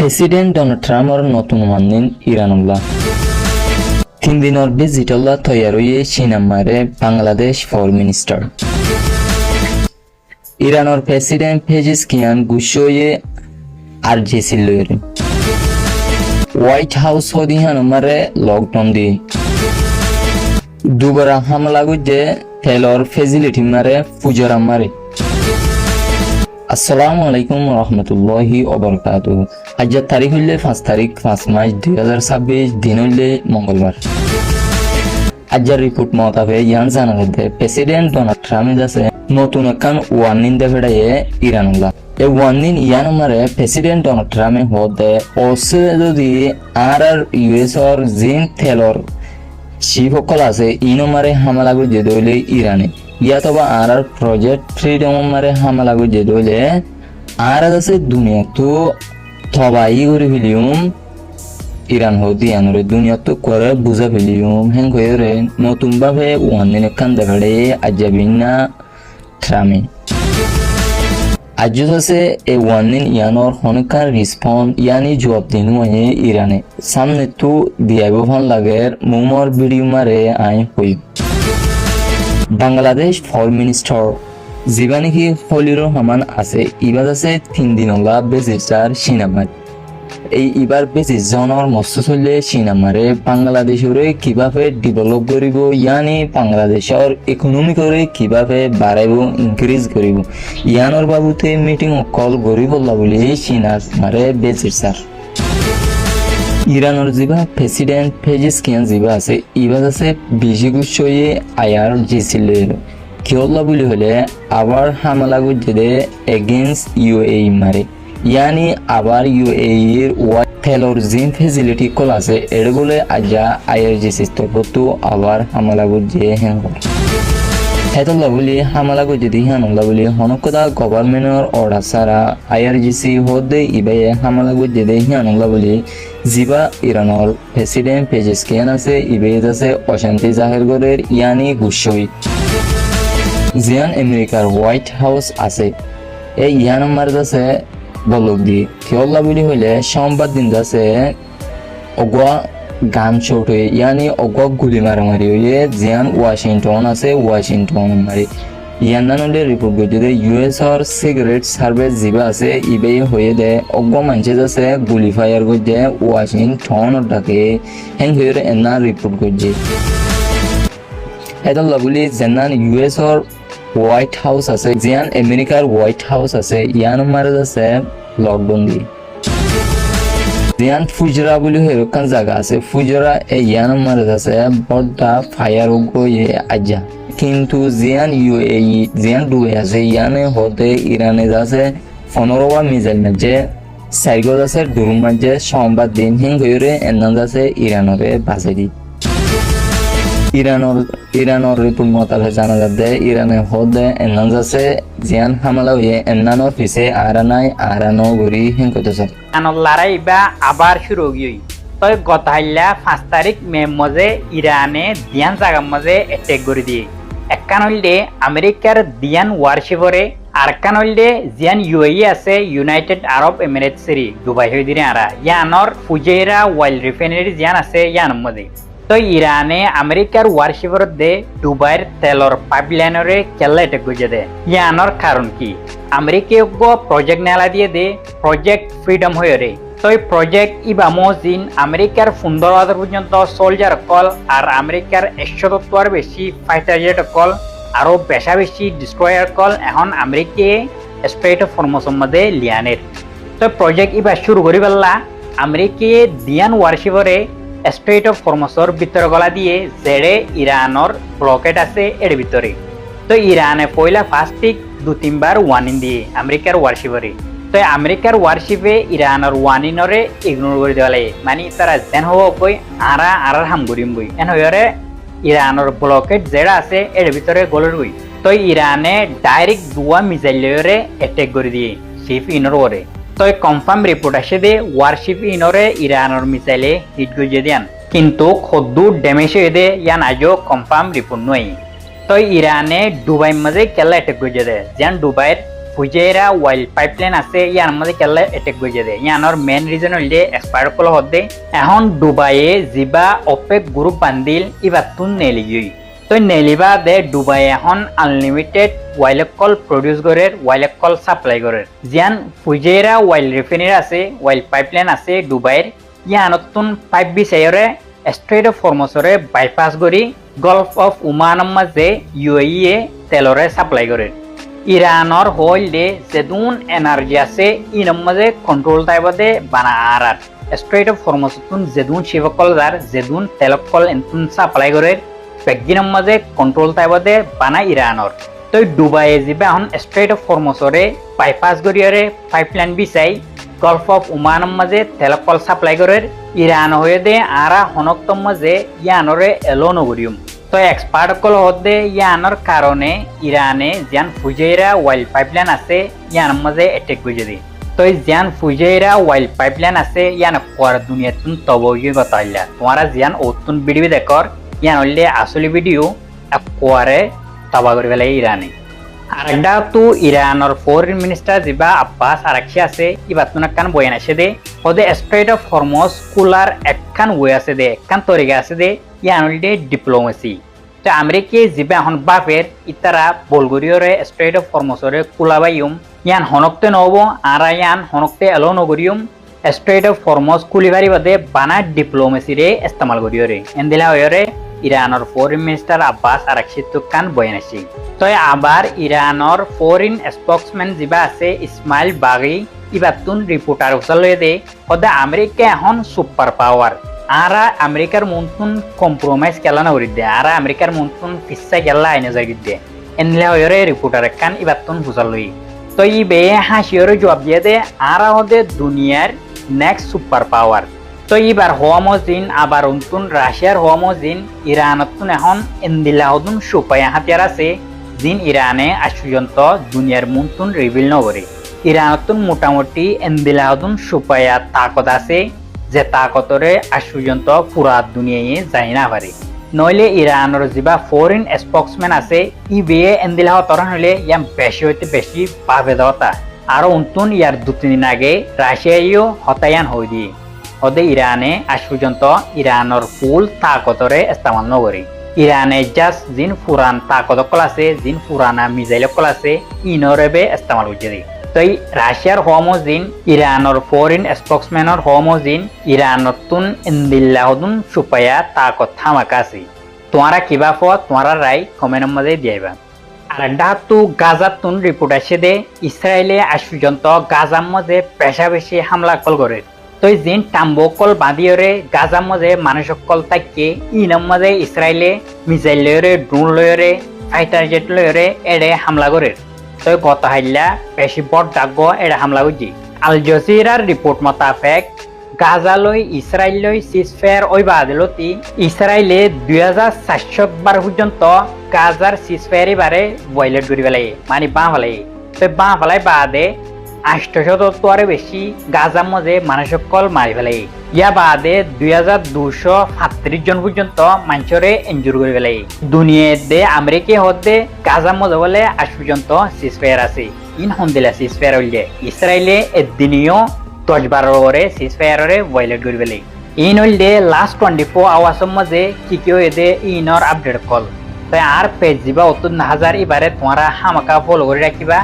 President Donald ট্রাম্পর নতুন warning ইরানুল্লাহ 3 দিনের ভিজিটল্লাহ তৈয়ার হয়ে সিনামারে বাংলাদেশ ফরেন মিনিস্টার ইরানের প্রেসিডেন্ট পেজেশকিয়ান গুশোয়ে আরজেসি লয়ের হোয়াইট হাউস হদিহান মারে লকডাউন দিয়ে দুবার হামলা গুজে তেলর ফেসিলিটি মারে ফুজরা মারে। আসসালামু আলাইকুম রহমতুল্লাহি ওবারাকাতুহু। আজকের তারিখ হইলে 5 মার্চ 2026, দিন হইলে মঙ্গলবার। আজকের রিপোর্ট মোতাবেক ইয়ান জানাতে প্রেসিডেন্ট ডোনাল্ড ট্রাম্প আছে নতুন একখান ওয়ার্নিং দেবেড়াইয়ে ইরানুল্লাহ। এই ওয়ার্নিং ইয়ান মারে প্রেসিডেন্ট ডোনাল্ড ট্রাম্পে হতে ওসে যদি আর ইউএসর জিন তেলর শিবসকল আছে ইনো মারে হামলা গুজে দইলে ইরানে ইয়াতবা আর প্রজেক্ট ফ্রিডম মারে হামলা গুজে দইলে আর আছে দুনিয়া তো থবাই করে ফেলিউম ইরান হদি আনরে দুনিয়া তো করে বুঝা ফেলিউম হেন কইরে নতুন ভাবে ওয়ার্নিং কান দেখাড়ে আজাবিনা ট্রামে আজুজ আছে এই ওয়ার্নিং ইয়ানোর হনকার রেসপন্স ইয়ানি জবাব দিনু আয়ে ইরানে সামনে তো দিয়াবো ভান লাগের মুমর ভিডিও মারে আই হই বাংলাদেশ ফরেন মিনিস্টার জীবানি কি হলির রহমান আছে ইবাদ আছে 3 দিন হলা বেজিস্টার সিনামার এই ইবার বেজিস জনের মস্ত চলে সিনামারে বাংলাদেশরে কিভাবে ডেভেলপ করিব ইয়ানি বাংলাদেশের ইকোনমি করে কিভাবে বাড়াইব ইনক্রিজ করিব ইয়ানোর বাবুতে মিটিং কল করিব বলে সিনার মারে বেজিস্টার ইরানের জিবা প্রেসিডেন্ট পেজেশকিয়ান জিবা আছে ইবাদ আছে বেশি গুছয়ে আয়ার জিসিলের কিয়ল্লা বলি হলে আবার হামলা গুজে এগেইনস্ট ইউএই মারে ইয়ানি আবার ইউএই এর ওয়াই তেলর জিন ফেসিলিটি কল আছে এরগুলে আজা আইআরজিসি তবতু আবার হামলা গুজে হেন হেতল্লা বলি হামলা গুজে দি হানল্লা বলি হনকদা গভর্নমেন্টর অর্ডার সারা আইআরজিসি হদে ইবাই হামলা গুজে দে হানল্লা বলি জিবা ইরানের প্রেসিডেন্ট পেজেশকিয়ান আছে ইবে আছে অশান্তি জাহির করের ইয়ানি গুশই জিয়ান আমেরিকার হোয়াইট হাউস আছে এই ইয়ান মার আছে বলক দি কিয়ল্লা বলি হইলে সোমবার দিন আছে অগোয়া গান শট হয়ে ইয়ানি অগোয়া গুলি মারামারি হয়ে জিয়ান ওয়াশিংটন আছে ওয়াশিংটন মারি ইয়ান নানলে রিপোর্ট করছে ইউএস আর সিগারেট সার্ভিস জিবা আছে ইবে হয়ে দে অগোয়া মানুষ আছে গুলি ফায়ার করছে ওয়াশিংটন ডাকে হ্যাং হয়ে এনা রিপোর্ট করছে হেতল্লা বলি জেনান ইউএস আর হোয়াইট হাউস আছে জিয়ান আমেরিকার হোয়াইট হাউস আছে ইয়ান মারে আছে লকডাউন দিয়ে জিয়ান ফুজরা বলি হেরকান জায়গা আছে ফুজরা এই ইয়ান মারে আছে বড়টা ফায়ার গয়ে আজা কিন্তু জিয়ান ইউএই জিয়ান দুয়ে আছে ইয়ানে হতে ইরানে আছে 15 মিসাইল মাঝে সাইগল আছে দুরুম মাঝে সোমবার দিন হিং হয়ে এনান আছে ইরানরে বাজেরি ইরানের রিপোর্ট মোতাবেক জানা যাচ্ছে ইরানে হদে এনান আছে জিয়ান হামলা হয়ে এনানোর পিছে আরানো গরি হিং করতেছে লড়াই বা আবার শুরু হই তই গতাইলা 5 তারিখ মে মজে ইরানে দিয়ান জায়গা মজে অ্যাটাক করে দিয়ে একখান হইলে আমেরিকার দিয়ান ওয়ারশিপরে আর কান হইলে জিয়ান ইউএই আছে ইউনাইটেড আরব এমিরেটসের দুবাই হই দিনে আরা ইয়ানর ফুজেরা ওয়াইল রিফাইনারি জিয়ান আছে ইয়ান মজে তো ইরানে আমেরিকার ওয়ারশিপর দে দুবাইয়ের তেলর পাইপলাইনরে কেল্লা এটা গুজে দে ইয়ানোর কারণ কি আমেরিকা প্রজেক্ট নেলা দিয়ে দে প্রজেক্ট ফ্রিডম হয়ে রে তো এই প্রজেক্ট ইবা মজিন আমেরিকার 15,000 পর্যন্ত সোলজার কল আর আমেরিকার 170 বেশি ফাইটার জেট কল আরো বেশি ডিস্ট্রয়ার কল এখন আমেরিকা স্ট্রেট অফ হরমুজের মধ্যে লিয়ানের তো প্রজেক্ট ইবা শুরু করি পাল্লা আমেরিকা দিয়ান ওয়ারশিপরে স্ট্রেট অফ হরমুজের ভিতরে গলা দিয়ে জেডে ইরানের ব্লকেট আছে এর ভিতরে তো ইরানে পয়লা ফার্স্ট 2-3 বার ওয়ার্নিং দিয়ে আমেরিকার ওয়ারশিপরে তো আমেরিকার ওয়ারশিপে ইরানের ওয়ার্নিংরে ইগনোর করে দেওয়া লাগে মানে তারা যেন হব কই আর হাম করিম বই এন হয়ে ইরানের ব্লকেট যেটা আছে এর ভিতরে গলের বই তো ইরানে ডাইরেক্ট 2 মিসাইল লয়ে অ্যাটাক করে দিয়ে শিপ ইনর করে তো কনফার্ম রিপোর্ট আসে দে ওয়ারশিপ ইনরে ইরানের মিসাইলে হিট গজিয়ে দেন কিন্তু খদ্দু ড্যামেজ হয়ে দে ইয়ান আজও কনফার্ম রিপোর্ট নয় তো ইরানে দুবাই মাঝে কেলা অ্যাটাক গজিয়ে দেয় যেন দুবাইয়ের ফুজেরা ওয়াইল পাইপলাইন আছে ইয়ার মধ্যে কেলা এটেক গজে দে ইয়ানোর মেন রিজন হইলে এক্সপায়ার কল হদে এখন দুবাইয়ে জিবা ওপেক গ্রুপ বান্দিল ইবাতুন নেলিগই তো নেলিবা দে দুবাই এখন আনলিমিটেড ওয়াইল কল প্রডিউস করে ওয়াইল কল সাপ্লাই করে জিয়ান ফুজেরা ওয়াইল রিফাইনারি আছে ওয়াইল পাইপলাইন আছে দুবাইয়ের ইয়ানতুন পাইপ বিচারে স্ট্রেট অফ হরমুজরে বাইপাস করি গলফ অফ ওমানের মাঝে ইউএই তেলরে সাপ্লাই করে ইরানৰ হইলে যেদুন এনার্জি আছে ইনম মাঝে কন্ট্রোল টাইপে বানা আর স্ট্রেট অফ হরমুজতুন যেদুন শিবকল যার যেদুন তেলকল এন্তুন সাপ্লাই করে বেগিনম মাঝে কন্ট্রোল টাইপে বানা ইরানৰ তো দুবাই যাবে এখন স্ট্রেট অফ হরমুজরে বাইপাস করিয়ারে পাইপলাইন বিচাই গলফ অফ ওমানের মাঝে তেলকল সাপ্লাই করে ইরান হয়ে দে আরা হনক্তম মাঝে ইয়ানরে এলো নগরিয়ম তো এক্সপার্ট কল হদে ইয়ানোর কারণে ইরানে জিয়ান ফুজেরা ওয়াইল পাইপলাইন আছে ইয়ান মাঝে এটেক বুঝে দি তো জিয়ান ফুজেরা ওয়াইল পাইপলাইন আছে ইয়ান পর দুনিয়াতুন তবগি গতাইলা তোমারা জিয়ান ওতুন ভিডিও দেখর ইয়ান হইলে আসলে ভিডিও একবারে তবা করে ফেলে ইরানে আরেকটা তো ইরানোর ফরেন মিনিস্টার জিবা আব্বাস আরাকশি আছে ইবাতুন একখান বয়ান আছে দে ওদে স্ট্রেট অফ হরমুজ কুলার একখান ওয়ে আছে দে একখান তরিকা আছে দে ইয়ান হইলে ডিপ্লোমেসি তো আমেরিকা জিবা এখন বাপের ইতারা বলগরিয়রে স্ট্রেট অফ হরমুজরে কুলাবাইম ইয়ান হনকতে নব আর ইয়ান হনকতে এলো নগরিয়ম স্ট্রেট অফ হরমুজ কুলিবারি বাদে বানা ডিপ্লোমেসি রে ইস্তেমাল করিয়রে এন্দিলা হয়রে ইরানোর ফরেন মিনিস্টার আব্বাস আরাকশি তুকান বয়ান আছে তো আবার ইরানোর ফরেন স্পোকসম্যান জিবা আছে ইসমাইল বাগি ইবাতুন রিপোর্টার উসালে দে ওদা আমেরিকা এখন সুপার পাওয়ার আরা আমেরিকার মন্তুন কম্প্রোমাইজ কেলা না করি দে আরা আমেরিকার মন্তুন পিসা কেলা আইনে যাই দে এনলা হয়রে রিপোর্টার কান ইবাতুন হুসালই তো ই বে হাসিয়রে জবাব দিয়ে দে আরা ওদে দুনিয়ার নেক্সট সুপার পাওয়ার তো এবার হওয়া মজিন আবার উন্তুন রাশিয়ার হওয়া মজিন ইরানতুন এখন এন্দিলাহদুন সুপায়া হাতিয়ার আছে জিন ইরানে আজ পর্যন্ত দুনিয়ার মুন্তুন রিভিল নগরে ইরানতুন মোটামুটি এন্দিলাহদুন সুপায়া তাকত আছে যে তাকতরে আজ পর্যন্ত পুরা দুনিয়ায় যাই না পারে নইলে ইরানের যা ফরেন স্পোকসম্যান আছে ই বিয়ে এন্দিলাহ তরণ হলে ইয়াম বেশি হইতে বেশি পাবে দতা আর উন্তুন ইয়ার 2-3 দিন আগে রাশিয়াও হতায়ান হয়ে দিয়ে ওদে ইরানে আজ পর্যন্ত ইরানোর ফুল তাকতরে ইস্তেমাল নগরে ইরানে জাস্ট জিন পুরান তাকত কল আছে জিন পুরানা মিসাইল কল আছে ইনরেবে ইস্তেমাল হচ্ছে দি তো রাশিয়ার হোমোজিন ইরানোর ফরেন স্পোকসম্যানের হোমোজিন ইরানতুন ইন্দিল্লাহদুন সুপায়া তাকত থামাকা আছে তোমারা কিবা ফ তোমারা রাই কমেন্টের মধ্যে দিয়াইবা আর ডাতু গাজাতুন রিপোর্ট আসে দে ইসরায়েলে আজ পর্যন্ত গাজার মধ্যে পেশা বেশি হামলা কল করে তো জিন টাম্বকল বাঁধিয়রে গাজার মাঝে মানুষকল থাকে ইনার মাঝে ইসরায়েলে মিসাইল লয়রে ড্রোন লয়রে ফাইটার জেট লয়রে এড়ে হামলা করে তো গত হাইলা বেশি বড় ডাকব এড়ে হামলা করছি আল জজিরার রিপোর্ট মোতাবেক গাজালৈ ইসরায়েললৈ সিজফায়ার ওই বাদিলতি ইসরায়েলে 2400 বার পর্যন্ত গাজার সিজফায়ার এবারে ভায়োলেট করে ফেলাই মানে বাঁ ফেলাই তো বাঁ ফেলাই বাদে 870 বেশি গাজার মাঝে মানুষকল মারি ফেলাই ইয়া বাদে 2237 জন পর্যন্ত মানুষরে ইনজুর করে ফেলাই দুনিয়াতে আমেরিকা হতে গাজার মাঝে বলে আজ পর্যন্ত সিজফায়ার আছে ইন হন্দিলা সিজফায়ার হইলে ইসরায়েলে এদিনিও 10-12 করে সিজফায়ারে ভায়োলেট করে ফেলাই ইন হইলে লাস্ট 24 আওয়ার্সের মাঝে কি হয়েছে ইনর আপডেট কল তাই আর পেজ দিবা 70,000 এবারে তোমরা হামাকা ফলো করে রাখিবা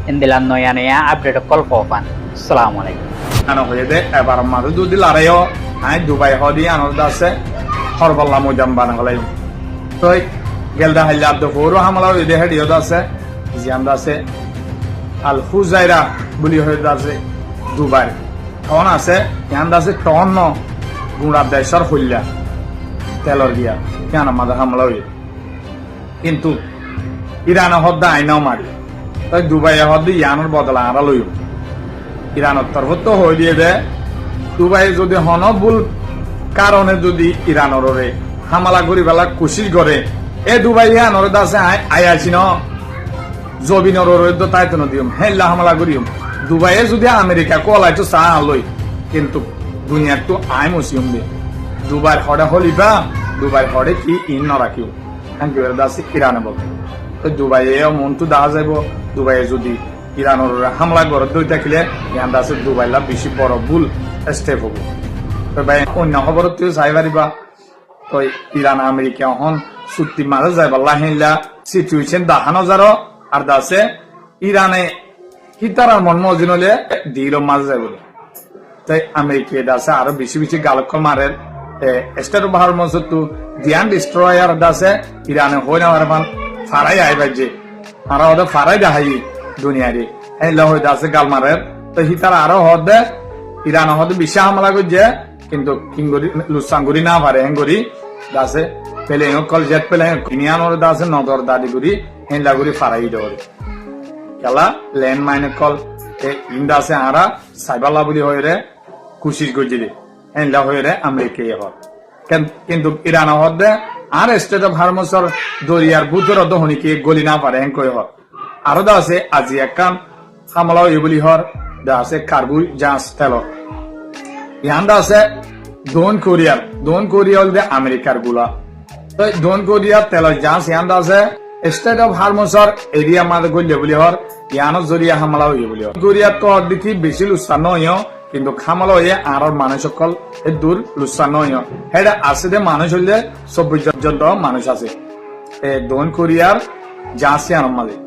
এন্দিলান নয়া নয়া আপডেট কল ফোফান আসসালামু আলাইকুম আনো হয়ে দে এবার মারু দুদি লারাইও আই দুবাই হদি আনোর দাসে হরবল্লা মুজাম বানা হলাই তই গেলদা হাইলা আব্দ ফোরো হামলা হই দে হেডিও দাসে জিয়াম দাসে আল হুজাইরা বুলি হই দাসে দুবাই কোন আছে ইয়ান দাসে টন ন গুড়া দেশর হইলা তেলর দিয়া কেন মাদা হামলা হই কিন্তু ইরান হদ্দা আইনাও মারি তাই দুবাই হদি ইয়ানোর বদলা আরা লইও ইরানের তরফ তো হয়ে দিয়ে দে দুবাই যদি হনবুল কারণে যদি ইরানরে হামলা করি বেলা কোশিশ করে এ দুবাই ইয়ানোর দাসে আইয়াছি ন জবিনর তো তাই তো নদিম হেল্লা হামলা করিম দুবাইয়ে যদি আমেরিকা কলাই তো চা লই কিন্তু দুনিয়ার তো আই মসিম দে দুবাই হরে হলিবা দুবাই হরে কি ইন নরাখিও থ্যাংক ইউ দাসে ইরানে বল তো দুবাইয়ে মন তো দেখা যাব দুবাইয়ে যদি ইরানের হামলা করে দই থাকলে ইয়ান আছে দুবাইলা বেশি বড় ভুল স্টেপ হবো। তো ভাই অন্য খবর তুই চাই পারিবা তো ইরান আমেরিকা হন চুক্তি মাঝে যাই পাল্লা হেলা সিচুয়েশন দেখানো যারো আর দাসে ইরানে হিতারার মন মজিন হলে দিল মাঝে যাই বলে তাই আমেরিকা দাসে আরো বেশি বেশি গালক মারে স্টেট অফ হরমুজ তো দিয়ান ডিস্ট্রয়ার দাসে ইরানে হই না পারবান ফারাই আইবার যে আর ওদের ফারাই দেখাই দুনিয়ারে হেলা হই দাসে গাল মারে তো হিতারা আরো হদে ইরান হদে বেশি হামলা করছে কিন্তু কিংগরি লুসাঙ্গুরি না পারে হেঙ্গুরি দাসে পেলে কল জেট পেলে কিনিয়ানোর দাসে নগর দাদি গুরি হেলা গুরি ফারাই দেওয়ার খেলা ল্যান্ড মাইনে কল ইন্দাসে আরা সাইবাল্লা বলি হয়ে রে কুশিস গজিলে হেলা হয়ে রে আমেরিকা হর কিন্তু ইরান হদে আর স্টেট অফ হরমুজর দরিয়ার বুতর দহনিকে গলি না পারে হেঙ্কই হর আরো দাসে আজি একান হামলা হয়ে বলি হর দাসে কার্বু জাহাজ তেলর ইয়ান্দা আছে দক্ষিণ কোরিয়া হল আমেরিকার গুলা তো দক্ষিণ কোরিয়ার তেলের জাহাজ ইয়ান্দা আছে স্টেট অফ হরমুজর এরিয়া মাঝে গলিয়ে বলি হর ইয়ানোর জরিয়া হামলা হয়ে বলি হর কোরিয়ার তো দেখি বেশি লুচ্ছা নয় কিন্তু হামলা হয়ে আর মানুষ সকল দূর লুচ্ছা নয় হেটা আছে যে মানুষ হইলে 24 জন মানুষ আছে দক্ষিণ কোরিয়ার জাহাজ ইয়ানোর মাঝে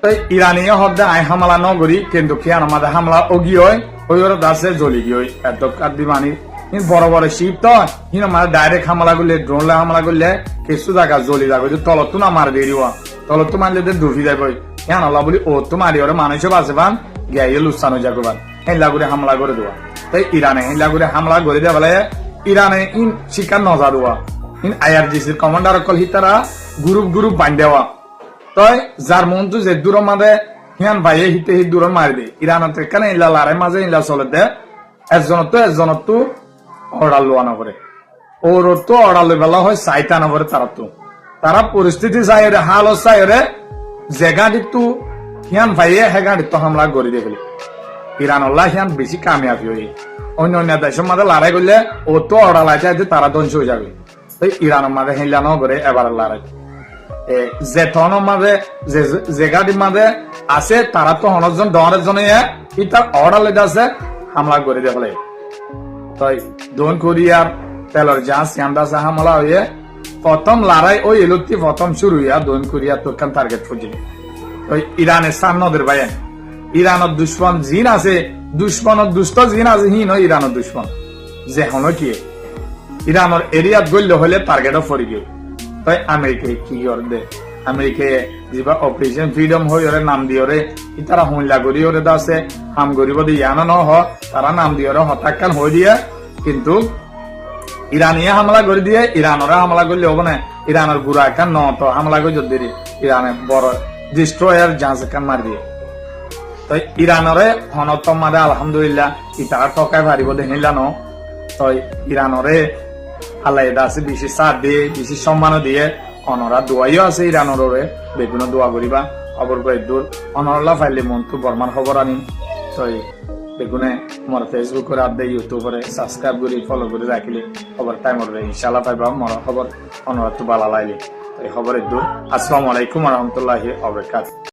তো ইরানীয় হদ্দে আই হামলা নগরী কিন্তু কিয়ানোর মাঝে হামলা অগি হয় ওই ওরা দাসে জ্বলি গিয়ে এত বিমানি বড় বড় শিপ তো হিন মানে ডাইরেক্ট হামলা করলে ড্রোন হামলা করলে কিছু জায়গা জ্বলি যাবে তলত না মার বেরিয়ে তলত মারলে ডুবি যাবে হ্যাঁ আল্লাহ বলি ও তো মারি ওরা মানুষও বাঁচে পান গিয়ে লুসানো যাবে পান হেলা করে হামলা করে দেওয়া তাই ইরানে হেলা করে হামলা করে দেওয়া বলে ইরানে ইন শিকার নজা দেওয়া ইন IRGCর কমান্ডার কল হিতারা গ্রুপ বান দেওয়া তই যার মন তো যে দূর মাঝে হিয়ান ভাইয়ে হিতে হি দূর মারি দে ইরানত কেন ইলা লারে মাঝে ইলা চলে দে একজনত তো অর্ডার লোয়া না করে ওর তো অর্ডার লই বেলা হয় চাইতা না করে তারা পরিস্থিতি চাই রে হাল চাই রে জেগাটি তো হিয়ান ভাইয়ে হেগাটি তো হামলা করে দিয়ে ফেলে ইরানল্লাহ হিয়ান বেশি কামিয়াবি হই অন্য দেশের মাঝে লড়াই করলে ও তো অর্ডার লাইতে তারা ধ্বংস হয়ে যাবে তাই ইরানের মাঝে হেলা ন করে এবার লড়াই জেঠনের মাঝে জেগাটির মাঝে আছে তারা তো হনজন ডরের জন্য ইতার অর্ডার লেগে আছে হামলা করে দিয়ে ফেলে তাই দক্ষিণ কোরিয়ার তেলের জাহাজ ইয়ান্দাসে হামলা হয়ে প্রথম লড়াই ওই এলুক্তি প্রথম শুরু হইয়া দক্ষিণ কোরিয়ার তোকান টার্গেট খুঁজিল ওই ইরানের সামনদের ভাইয়েন ইরানের দুশ্মন জিন আছে দুশ্মনের দুষ্ট জিন আছে হিন ইরানের দুশ্মন যে হন কি ইরানের এরিয়াত গল্য হলে টার্গেটও পড়ি গিয়ে তাই আমেরিকায় কি করবে আমেরিকায় যেবা অপারেশন ফ্রিডম হয়ে ওরে নাম দিয়ে ওরে তারা হুমলা করি ওরে দাসে হাম করিব দিয়ে ইয়ানো ন তারা নাম দিয়ে ওরে হতাকান হয়ে দিয়ে কিন্তু ইরানিয়ে হামলা করে দিয়ে ইরানরা হামলা করলে হবে না ইরানের গুড়া একান ন তো হামলা করে যদি ইরানের বড় ডিস্ট্রয়ার জাহাজ একান মার দিয়ে তো ইরানরে হনতম মাদে আলহামদুলিল্লাহ ইতারা টকায় ভারিব দেখিলা ন তো ইরানরে আল্লাহ দাসে বেশি সাথ দিয়ে বেশি সম্মানও দিয়ে অনরা দোয়াইও আছে ইরানরে বেগুনো দোয়া করিবা খবর করে দূর অনরলা ফাইলে মন তো বর্মান খবর আনিম তো বেগুনে মোর ফেসবুকের আদে ইউটিউবরে সাবস্ক্রাইব করি ফলো করে রাখিলে খবর টাইম হবে ইনশাআল্লাহ পাইবা মোর খবর অনরা তো ভালো লাগলে এই খবরের দূর আসসালামু আলাইকুম ওয়া রাহমাতুল্লাহি ওয়া বারাকাতুহু।